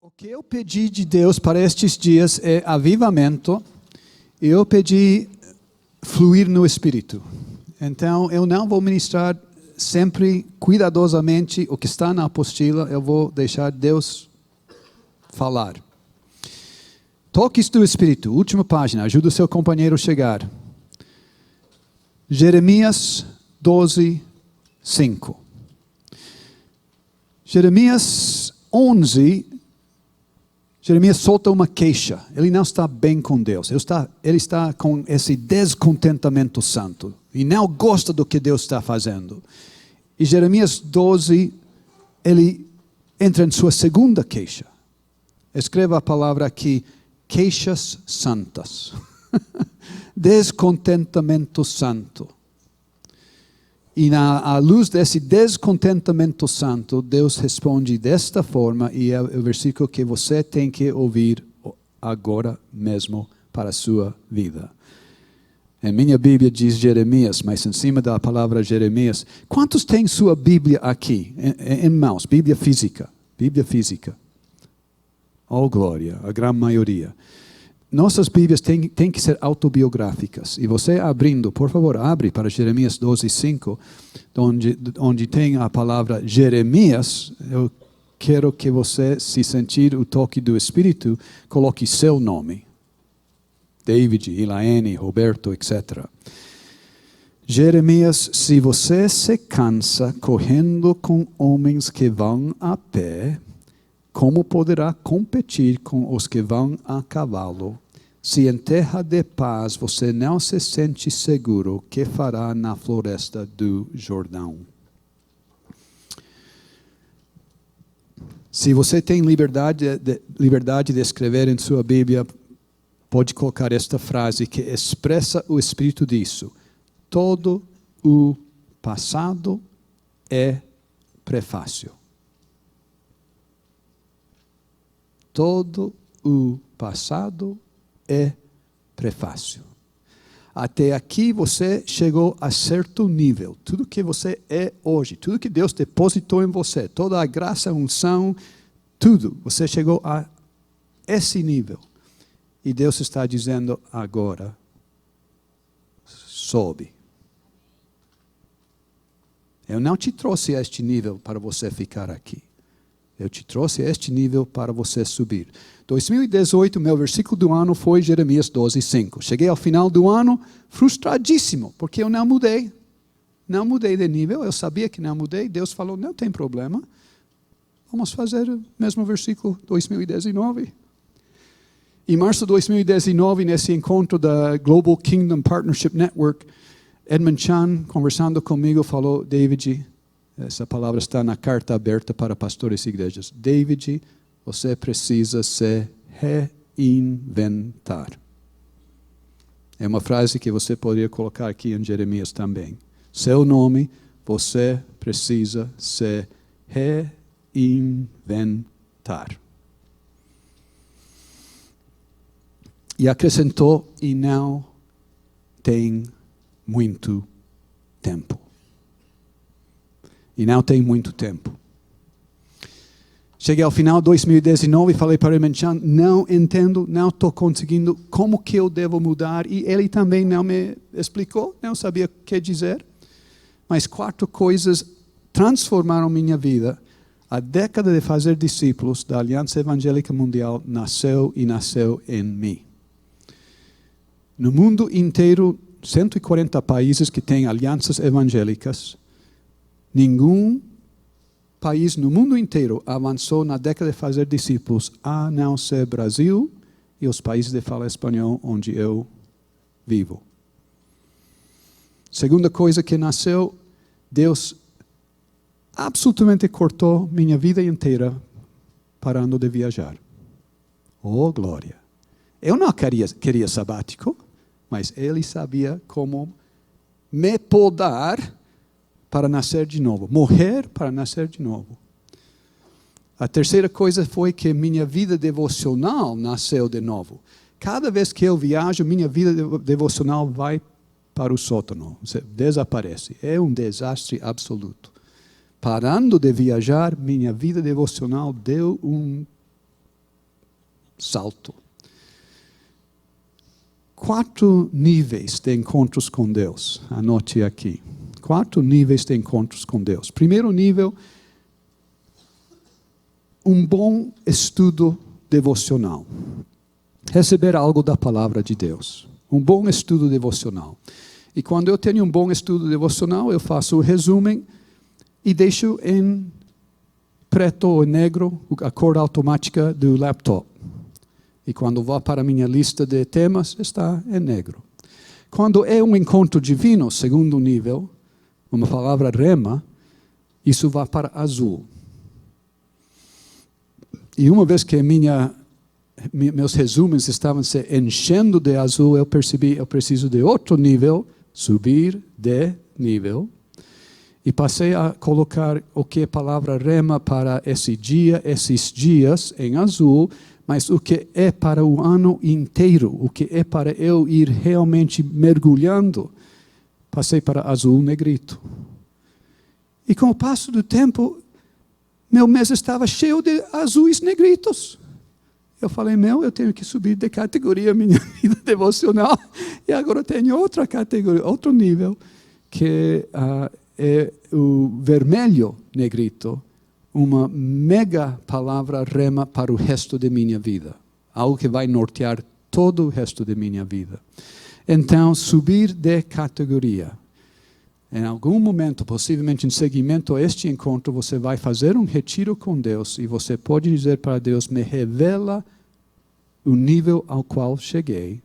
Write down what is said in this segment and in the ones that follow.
O que eu pedi de Deus para estes dias é avivamento. Eu pedi fluir no Espírito. Então, eu não vou ministrar sempre cuidadosamente o que está na apostila. Eu vou deixar Deus falar. Toques do Espírito, última página. Ajuda o seu companheiro a chegar. Jeremias 12, 5. Jeremias 11, Jeremias solta uma queixa. Ele não está bem com Deus. Ele está com esse descontentamento santo. E não gosta do que Deus está fazendo. E Jeremias 12, ele entra em sua segunda queixa. Escreva a palavra aqui, queixas santas. Descontentamento santo. E à luz desse descontentamento santo, Deus responde desta forma, e é o versículo que você tem que ouvir agora mesmo para a sua vida. Em minha Bíblia diz Jeremias, mas em cima da palavra Jeremias, quantos têm sua Bíblia aqui, em mãos? Bíblia física. Bíblia física. Oh, glória, a grande maioria. Nossas Bíblias têm que ser autobiográficas. E você abrindo, por favor, abre para Jeremias 12, 5, onde tem a palavra Jeremias. Eu quero que você, se sentir o toque do Espírito, coloque seu nome. David, Elaine, Roberto, etc. Jeremias, se você se cansa correndo com homens que vão a pé, como poderá competir com os que vão a cavalo? Se em terra de paz você não se sente seguro, o que fará na floresta do Jordão? Se você tem liberdade de escrever em sua Bíblia, pode colocar esta frase que expressa o espírito disso. Todo o passado é prefácio. Todo o passado é prefácio. Até aqui você chegou a certo nível. Tudo que você é hoje, tudo que Deus depositou em você, toda a graça, a unção, tudo, você chegou a esse nível. E Deus está dizendo agora, sobe. Eu não te trouxe a este nível para você ficar aqui. Eu te trouxe a este nível para você subir. 2018, meu versículo do ano foi Jeremias 12, 5. Cheguei ao final do ano frustradíssimo, porque eu não mudei. Não mudei de nível, eu sabia que não mudei. Deus falou, não tem problema. Vamos fazer o mesmo versículo 2019. Em março de 2019, nesse encontro da Global Kingdom Partnership Network, Edmund Chan, conversando comigo, falou, David, essa palavra está na carta aberta para pastores e igrejas. David, você precisa se reinventar. É uma frase que você poderia colocar aqui em Jeremias também. Seu nome, você precisa se reinventar. E acrescentou, e não tem muito tempo. E não tem muito tempo. Cheguei ao final de 2019 e falei para ele, não entendo, não estou conseguindo, como que eu devo mudar? E ele também não me explicou, não sabia o que dizer. Mas 4 coisas transformaram minha vida. A década de fazer discípulos da Aliança Evangélica Mundial nasceu em mim. No mundo inteiro, 140 países que têm alianças evangélicas, nenhum país no mundo inteiro avançou na década de fazer discípulos, a não ser Brasil e os países de fala espanhol onde eu vivo. Segunda coisa que nasceu, Deus absolutamente cortou minha vida inteira parando de viajar. Oh, glória! Eu não queria sabático, mas Ele sabia como me podar para nascer de novo. Morrer para nascer de novo. A terceira coisa foi que minha vida devocional nasceu de novo. Cada vez que eu viajo, minha vida devocional vai para o sótão. Desaparece. É um desastre absoluto. Parando de viajar, minha vida devocional deu um salto. 4 níveis de encontros com Deus. Anote aqui. 4 níveis de encontros com Deus. Primeiro nível, um bom estudo devocional. Receber algo da palavra de Deus. Um bom estudo devocional. E quando eu tenho um bom estudo devocional, eu faço o resumo e deixo em preto ou negro a cor automática do laptop. E quando vou para a minha lista de temas, está em negro. Quando é um encontro divino, segundo nível, uma palavra rema, isso vai para azul. E uma vez que meus resumos estavam se enchendo de azul, eu percebi, eu preciso de outro nível, subir de nível. E passei a colocar o que é a palavra rema para esse dia, esses dias em azul, mas o que é para o ano inteiro, o que é para eu ir realmente mergulhando, passei para azul negrito. E com o passo do tempo, meu mês estava cheio de azuis negritos. Eu falei, eu tenho que subir de categoria minha vida devocional. E agora eu tenho outra categoria, outro nível, que é o vermelho negrito, uma mega palavra rema para o resto de minha vida. Algo que vai nortear todo o resto de minha vida. Então, subir de categoria. Em algum momento, possivelmente em seguimento a este encontro, você vai fazer um retiro com Deus e você pode dizer para Deus, me revela o nível ao qual cheguei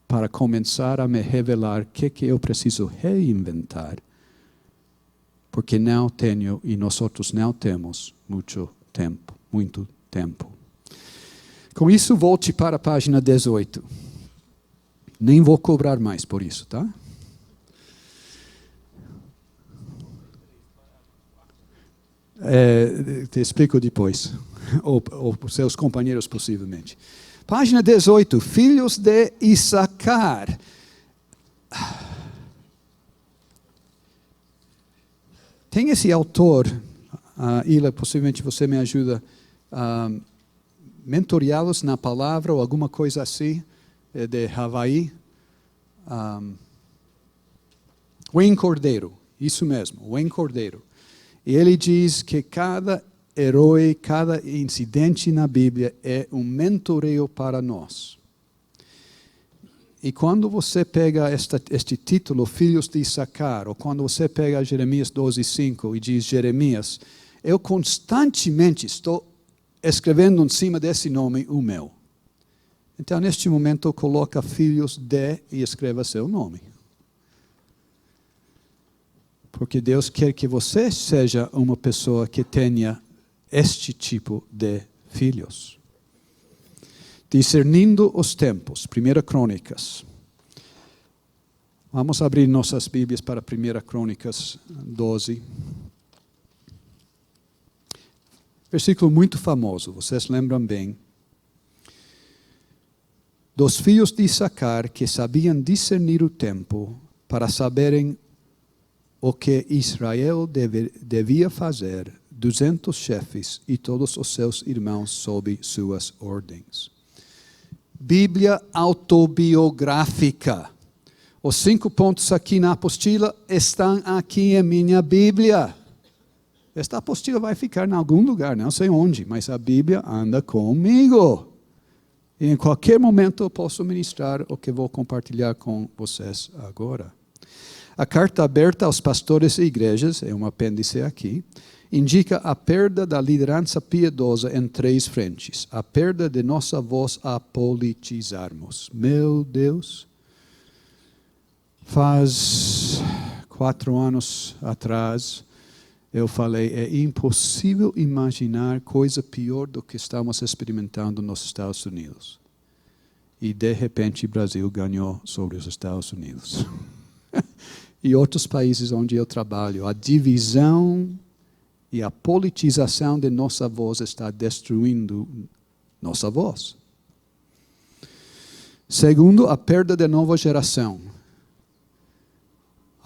para começar a me revelar o que eu preciso reinventar. Porque não tenho, e nós outros não temos, muito tempo. Com isso, volte para a página 18. Nem vou cobrar mais por isso, tá? Te explico depois, ou por seus companheiros possivelmente. Página 18, filhos de Issacar. Tem esse autor, Ila, possivelmente você me ajuda a mentoreá-los na palavra ou alguma coisa assim, de Havaí. Wayne Cordeiro, isso mesmo, Wayne Cordeiro. E ele diz que cada herói, cada incidente na Bíblia é um mentoreio para nós. E quando você pega este título, Filhos de Issacar, ou quando você pega Jeremias 12:5 e diz Jeremias, eu constantemente estou escrevendo em cima desse nome o meu. Então, neste momento, coloca Filhos de e escreva seu nome. Porque Deus quer que você seja uma pessoa que tenha este tipo de filhos. Discernindo os tempos, 1 Crônicas. Vamos abrir nossas Bíblias para 1 Crônicas 12. Versículo muito famoso, vocês lembram bem. Dos filhos de Issacar que sabiam discernir o tempo para saberem o que Israel devia fazer, 200 chefes e todos os seus irmãos sob suas ordens. Bíblia autobiográfica. Os 5 pontos aqui na apostila estão aqui em minha Bíblia. Esta apostila vai ficar em algum lugar, não sei onde, mas a Bíblia anda comigo. E em qualquer momento eu posso ministrar o que vou compartilhar com vocês agora. A carta aberta aos pastores e igrejas, é um apêndice aqui, indica a perda da liderança piedosa em 3 frentes. A perda de nossa voz a politizarmos. Meu Deus. Faz 4 anos atrás, eu falei, é impossível imaginar coisa pior do que estamos experimentando nos Estados Unidos. E, de repente, o Brasil ganhou sobre os Estados Unidos. E outros países onde eu trabalho, a divisão e a politização de nossa voz está destruindo nossa voz. Segundo, a perda da nova geração.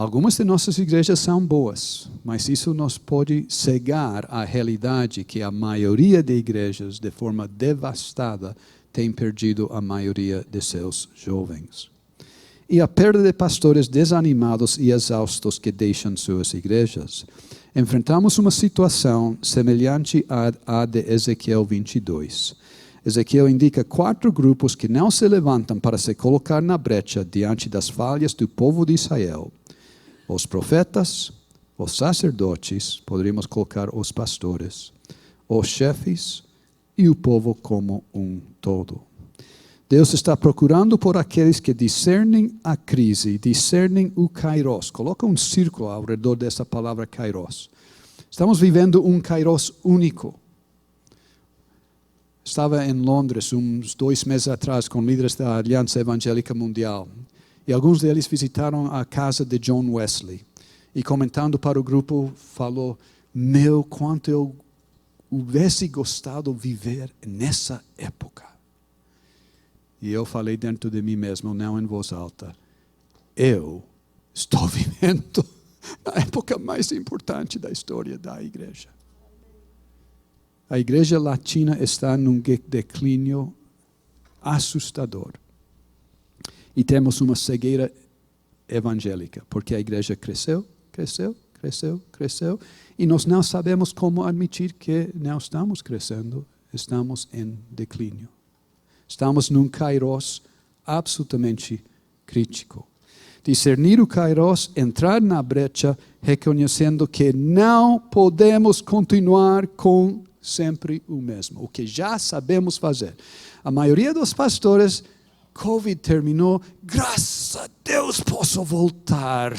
Algumas de nossas igrejas são boas, mas isso nos pode cegar a realidade que a maioria de igrejas, de forma devastada, tem perdido a maioria de seus jovens. E a perda de pastores desanimados e exaustos que deixam suas igrejas. Enfrentamos uma situação semelhante à de Ezequiel 22. Ezequiel indica 4 grupos que não se levantam para se colocar na brecha diante das falhas do povo de Israel. Os profetas, os sacerdotes, poderíamos colocar os pastores, os chefes e o povo como um todo. Deus está procurando por aqueles que discernem a crise, discernem o kairos. Coloca um círculo ao redor dessa palavra kairos. Estamos vivendo um kairos único. Estava em Londres uns 2 meses atrás com líderes da Aliança Evangélica Mundial. E alguns deles visitaram a casa de John Wesley. E comentando para o grupo, falou, quanto eu houvesse gostado de viver nessa época. E eu falei dentro de mim mesmo, não em voz alta, eu estou vivendo na época mais importante da história da igreja. A igreja latina está num declínio assustador. E temos uma cegueira evangélica, porque a igreja cresceu, e nós não sabemos como admitir que não estamos crescendo, estamos em declínio. Estamos num kairos absolutamente crítico. Discernir o kairos, entrar na brecha, reconhecendo que não podemos continuar com sempre o mesmo, o que já sabemos fazer. A maioria dos pastores, Covid terminou, graças a Deus posso voltar.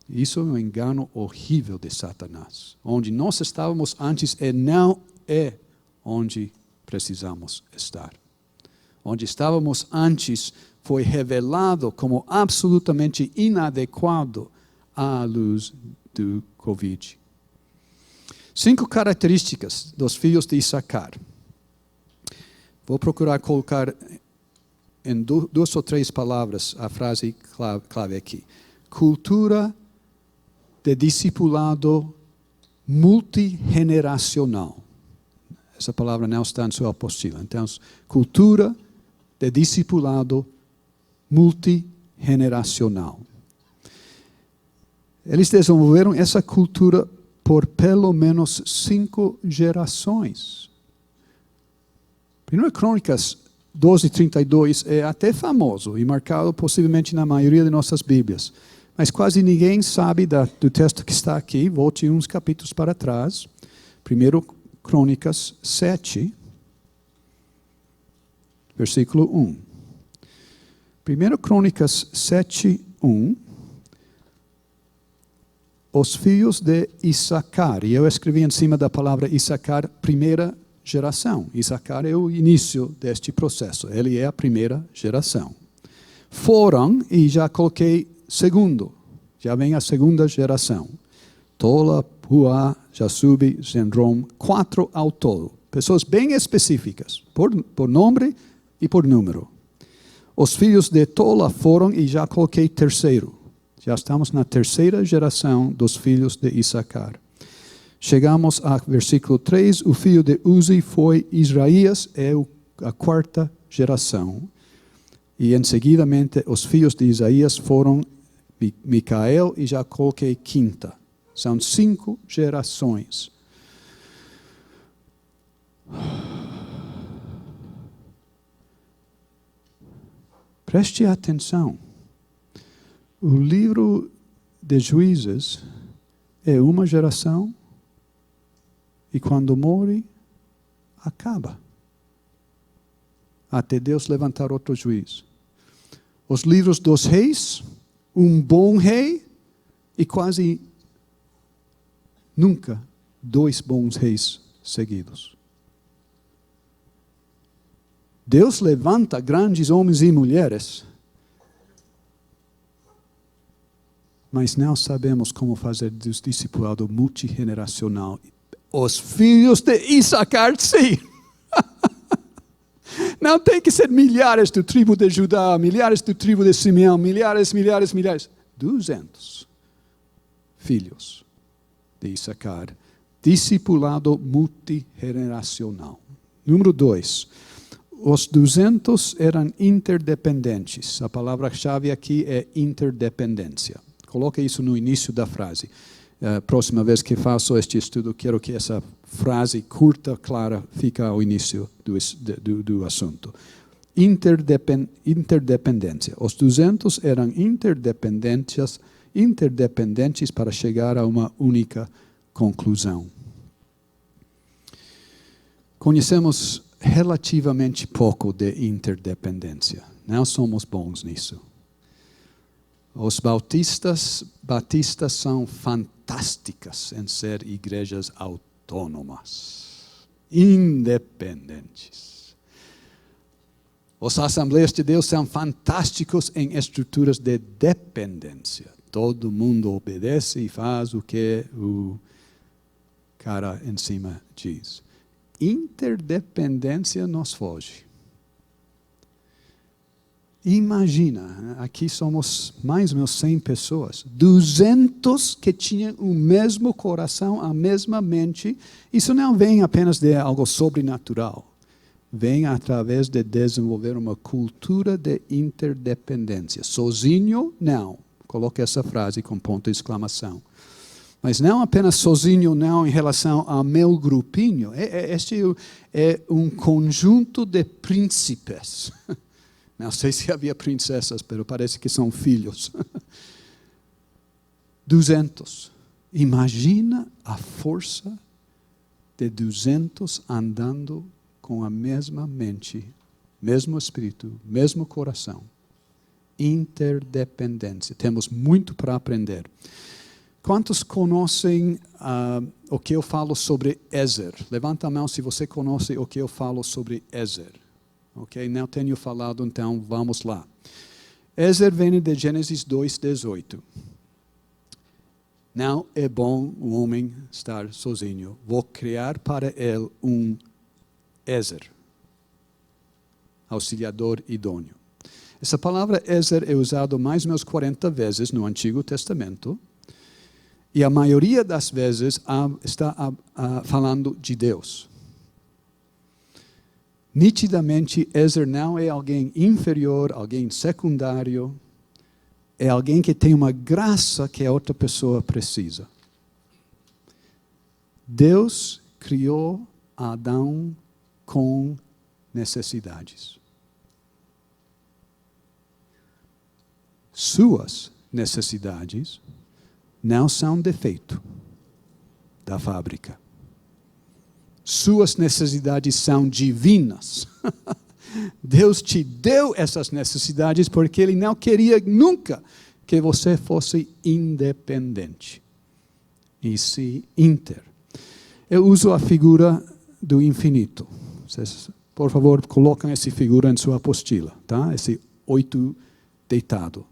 Isso é um engano horrível de Satanás. Onde nós estávamos antes não é onde precisamos estar. Onde estávamos antes foi revelado como absolutamente inadequado à luz do Covid. 5 características dos filhos de Issacar. Vou procurar colocar em 2 ou 3 palavras a frase clave aqui. Cultura de discipulado multigeneracional. Essa palavra não está em sua apostila. Então, cultura de discipulado multigeneracional. Eles desenvolveram essa cultura por pelo menos 5 gerações. 1 Crônicas 12:32 é até famoso e marcado possivelmente na maioria de nossas Bíblias. Mas quase ninguém sabe do texto que está aqui. Volte uns capítulos para trás. 1 Crônicas 7, versículo 1. 1 Crônicas 7, 1. Os filhos de Issacar. E eu escrevi em cima da palavra Issacar, primeira geração. Issacar é o início deste processo. Ele é a primeira geração. Foram, e já coloquei segundo. Já vem a segunda geração. Tola, Puá, Jasub, Zenrom, 4 ao todo. Pessoas bem específicas, por nome e por número. Os filhos de Tola foram, e já coloquei terceiro. Já estamos na terceira geração dos filhos de Issacar. Chegamos ao versículo 3. O filho de Uzi foi Israías, é a 4ª geração. E em seguidamente os filhos de Isaías foram Micael, e já coloquei 5ª. São 5 gerações. Preste atenção. O livro de Juízes é uma geração e quando morre, acaba. Até Deus levantar outro juiz. Os livros dos reis, um bom rei e quase nunca 2 bons reis seguidos. Deus levanta grandes homens e mulheres, mas não sabemos como fazer discipulado multigeneracional. Os filhos de Issacar, sim. Não tem que ser milhares do tribo de Judá, milhares do tribo de Simeão, milhares. 200 filhos de Issacar. Discipulado multigeneracional. Número 2. Os 200 eram interdependentes. A palavra-chave aqui é interdependência. Coloque isso no início da frase. Próxima vez que faço este estudo, quero que essa frase curta, clara, fique ao início do assunto. Interdependência. Os 200 eram interdependentes para chegar a uma única conclusão. Conhecemos relativamente pouco de interdependência. Não somos bons nisso. Os batistas são fantásticos em ser igrejas autônomas, independentes. Os Assembleias de Deus são fantásticos em estruturas de dependência. Todo mundo obedece e faz o que o cara em cima diz. Interdependência nos foge. Imagina, aqui somos mais ou menos 100 pessoas, 200 que tinham o mesmo coração, a mesma mente. Isso não vem apenas de algo sobrenatural. Vem através de desenvolver uma cultura de interdependência. Sozinho, não. Coloque essa frase com ponto de exclamação. Mas não apenas sozinho, não, em relação ao meu grupinho. Este é um conjunto de príncipes. Não sei se havia princesas, mas parece que são filhos. 200. Imagina a força de 200 andando com a mesma mente, mesmo espírito, mesmo coração. Interdependência. Temos muito para aprender. Quantos conhecem o que eu falo sobre Ezer? Levanta a mão se você conhece o que eu falo sobre Ezer. Ok, não tenho falado, então vamos lá. Ezer vem de Gênesis 2:18. Não é bom o homem estar sozinho. Vou criar para ele um Ezer, auxiliador idôneo. Essa palavra Ezer é usada mais ou menos 40 vezes no Antigo Testamento. E a maioria das vezes está falando de Deus. Nitidamente, Ezer não é alguém inferior, alguém secundário. É alguém que tem uma graça que a outra pessoa precisa. Deus criou Adão com necessidades. Suas necessidades não são defeito da fábrica. Suas necessidades são divinas. Deus te deu essas necessidades porque Ele não queria nunca que você fosse independente. E se inter. Eu uso a figura do infinito. Vocês, por favor, coloquem essa figura em sua apostila. Tá? Esse 8 deitado.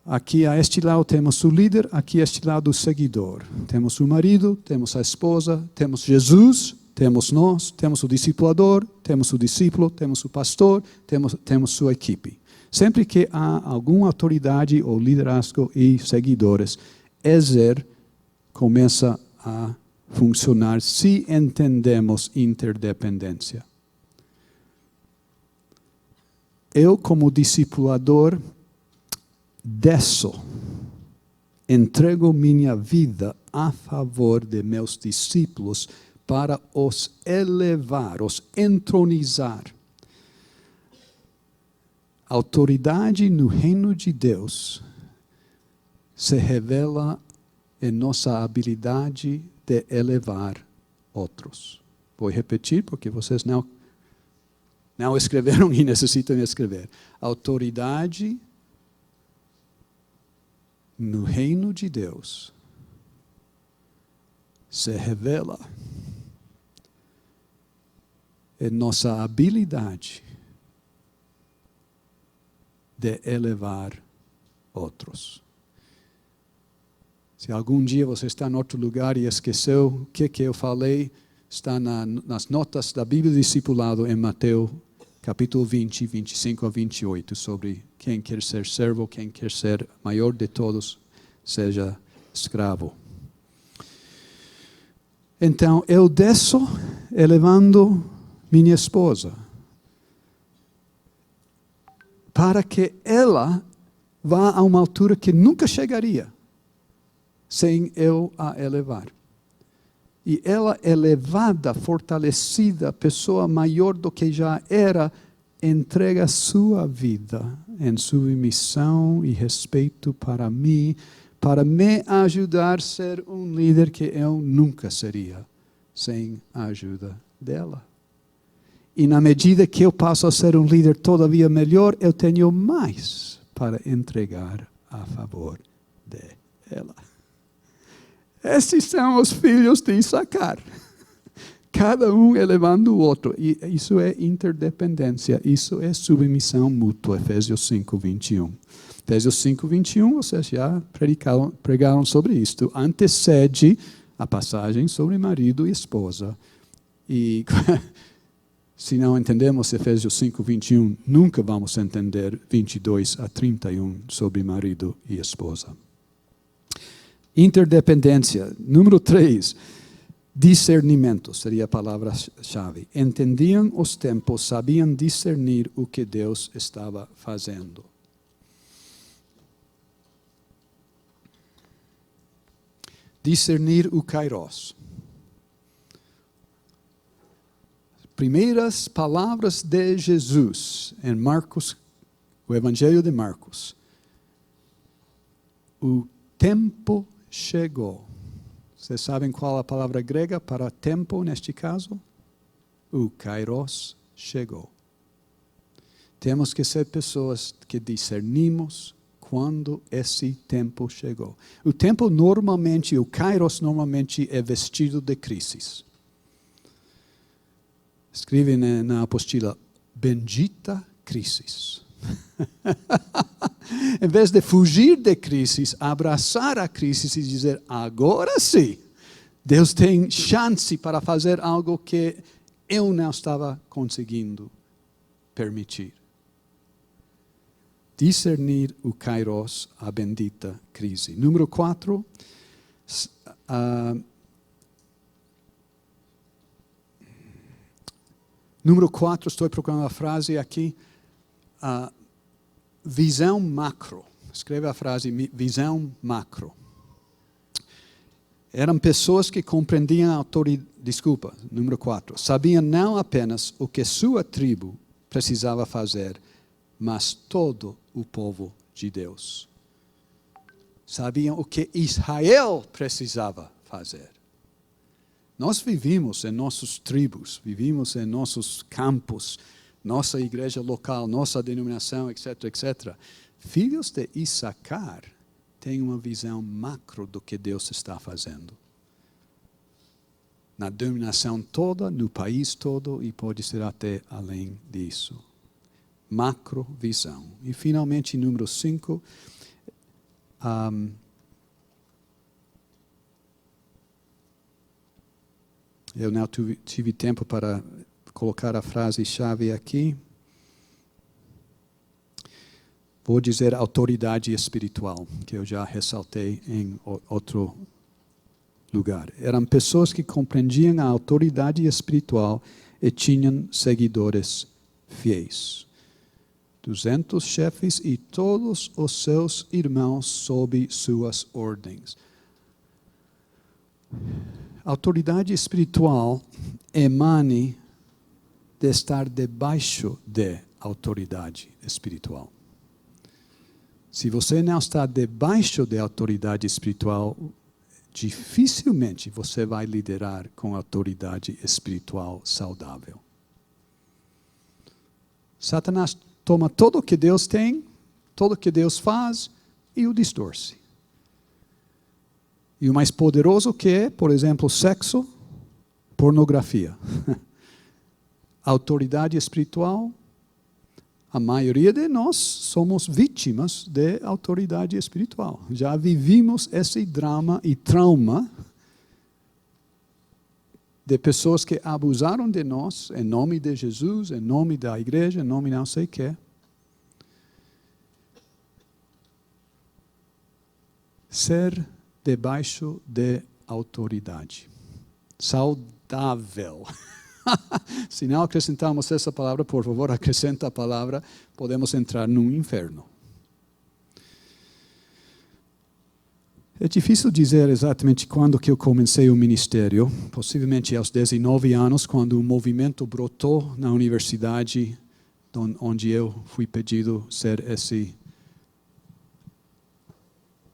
Aqui a este lado temos o líder, aqui a este lado o seguidor. Temos o marido, temos a esposa, temos Jesus, temos nós, temos o discipulador, temos o discípulo, temos o pastor, temos sua equipe. Sempre que há alguma autoridade ou liderazgo e seguidores, Ezer começa a funcionar se entendemos interdependência. Eu, como discipulador, desço, entrego minha vida a favor de meus discípulos para os elevar, os entronizar. A autoridade no reino de Deus se revela em nossa habilidade de elevar outros. Vou repetir porque vocês não escreveram e necessitam escrever. A autoridade no reino de Deus se revela em nossa habilidade de elevar outros. Se algum dia você está em outro lugar e esqueceu o que eu falei está nas notas da Bíblia do Discipulado em Mateus, capítulo 20, 25 a 28, sobre quem quer ser servo, quem quer ser maior de todos, seja escravo. Então, eu desço elevando minha esposa, para que ela vá a uma altura que nunca chegaria, sem eu a elevar. E ela elevada, fortalecida, pessoa maior do que já era, entrega sua vida em submissão e respeito para mim, para me ajudar a ser um líder que eu nunca seria, sem a ajuda dela. E na medida que eu passo a ser um líder todavia melhor, eu tenho mais para entregar a favor dela. Esses são os filhos de Issacar. Cada um elevando o outro. E isso é interdependência, isso é submissão mútua. Efésios 5, 21. Efésios 5, 21, vocês já pregaram sobre isto. Antecede a passagem sobre marido e esposa. E se não entendemos Efésios 5, 21, nunca vamos entender 22 a 31 sobre marido e esposa. Interdependência. Número 3, discernimento seria a palavra-chave. Entendiam os tempos, sabiam discernir o que Deus estava fazendo. Discernir o Kairos. Primeiras palavras de Jesus em Marcos, o Evangelho de Marcos. O tempo chegou. Vocês sabem qual a palavra grega para tempo neste caso? O Kairos chegou. Temos que ser pessoas que discernimos quando esse tempo chegou. O tempo normalmente, o Kairos normalmente é vestido de crises. Escreve na apostila, bendita crises. Em vez de fugir de crises, abraçar a crise e dizer, agora sim, Deus tem chance para fazer algo que eu não estava conseguindo permitir. Discernir o Kairos, a bendita crise. Número 4, estou procurando a frase aqui, visão macro. Escreve a frase, visão macro. Eram pessoas que compreendiam a autoridade, número 4, sabiam não apenas o que sua tribo precisava fazer, mas todo o povo de Deus. Sabiam o que Israel precisava fazer. Nós vivimos em nossos tribos, vivimos em nossos campos, nossa igreja local, nossa denominação, etc., etc. Filhos de Issacar têm uma visão macro do que Deus está fazendo. Na denominação toda, no país todo, e pode ser até além disso. Macrovisão. E finalmente, número 5, eu não tive tempo para colocar a frase-chave aqui. Vou dizer autoridade espiritual, que eu já ressaltei em outro lugar. Eram pessoas que compreendiam a autoridade espiritual e tinham seguidores fiéis. 200 chefes e todos os seus irmãos sob suas ordens. Autoridade espiritual emane de estar debaixo de autoridade espiritual. Se você não está debaixo de autoridade espiritual, dificilmente você vai liderar com autoridade espiritual saudável. Satanás toma tudo o que Deus tem, tudo o que Deus faz e o distorce. E o mais poderoso que é, por exemplo, sexo, pornografia. Autoridade espiritual, a maioria de nós somos vítimas de autoridade espiritual. Já vivimos esse drama e trauma de pessoas que abusaram de nós, em nome de Jesus, em nome da igreja, em nome não sei o quê. Ser debaixo de autoridade. Saudável. Se não acrescentamos essa palavra, por favor, acrescenta a palavra, podemos entrar no inferno. É difícil dizer exatamente quando que eu comecei o ministério, possivelmente aos 19 anos, quando o movimento brotou na universidade, onde eu fui pedido ser esse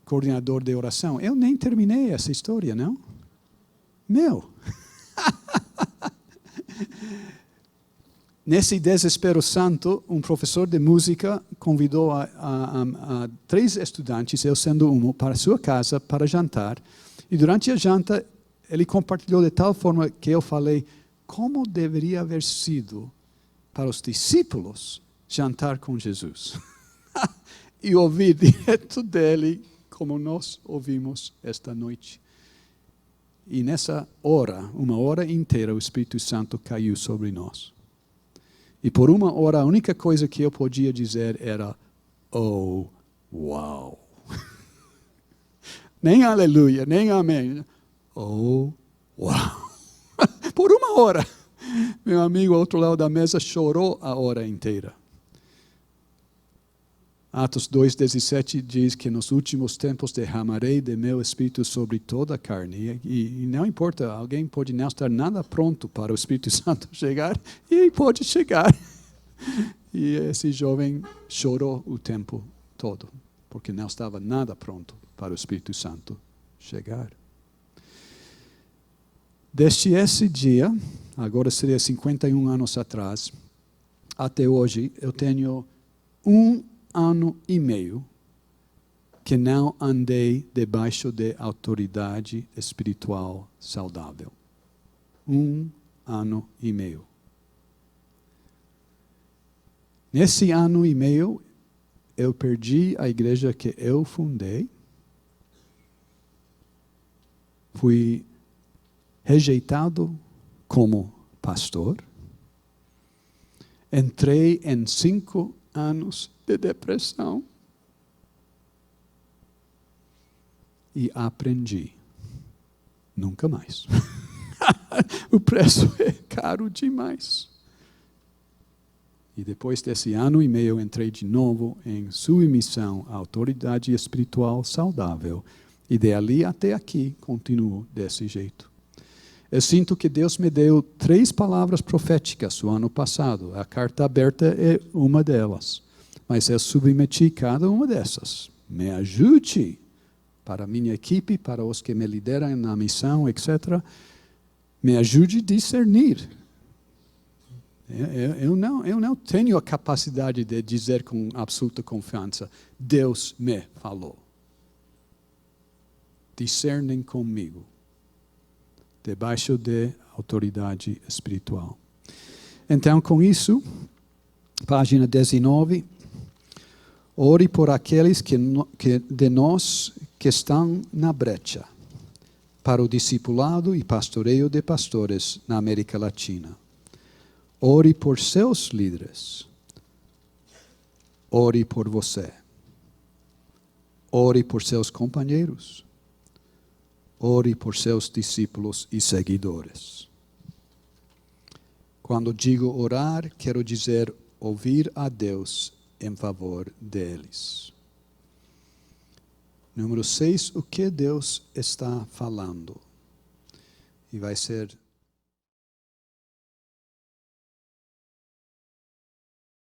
coordenador de oração. Eu nem terminei essa história, não? Meu! Nesse desespero santo, um professor de música convidou a 3 estudantes, eu sendo um, para sua casa para jantar. E durante a janta, ele compartilhou de tal forma que eu falei como deveria haver sido para os discípulos jantar com Jesus. E ouvir direto dele como nós ouvimos esta noite. E nessa hora, uma hora inteira, o Espírito Santo caiu sobre nós. E por uma hora, a única coisa que eu podia dizer era, oh, uau. Nem aleluia, nem amém. Oh, uau. Por uma hora. Meu amigo ao outro lado da mesa chorou a hora inteira. Atos 2,17 diz que nos últimos tempos derramarei de meu Espírito sobre toda a carne. E não importa, alguém pode não estar nada pronto para o Espírito Santo chegar, e ele pode chegar. E esse jovem chorou o tempo todo, porque não estava nada pronto para o Espírito Santo chegar. Desde esse dia, agora seria 51 anos atrás, até hoje, eu tenho 1 ano e meio que não andei debaixo de autoridade espiritual saudável. 1 ano e meio. Nesse ano e meio, eu perdi a igreja que eu fundei. Fui rejeitado como pastor. Entrei em 5 anos de depressão. E aprendi. Nunca mais. O preço é caro demais. E depois desse ano e meio, entrei de novo em submissão à autoridade espiritual saudável. E de ali até aqui, continuo desse jeito. Eu sinto que Deus me deu 3 palavras proféticas o ano passado. A carta aberta é uma delas. Mas eu submeti cada uma dessas. Me ajude para a minha equipe, para os que me lideram na missão, etc. Me ajude a discernir. Eu não tenho a capacidade de dizer com absoluta confiança, Deus me falou. Discernem comigo, debaixo de autoridade espiritual. Então, com isso, página 19, ore por aqueles que de nós que estão na brecha, para o discipulado e pastoreio de pastores na América Latina. Ore por seus líderes. Ore por você. Ore por seus companheiros. Ore por seus discípulos e seguidores. Quando digo orar, quero dizer ouvir a Deus em favor deles. Número 6, o que Deus está falando? E vai ser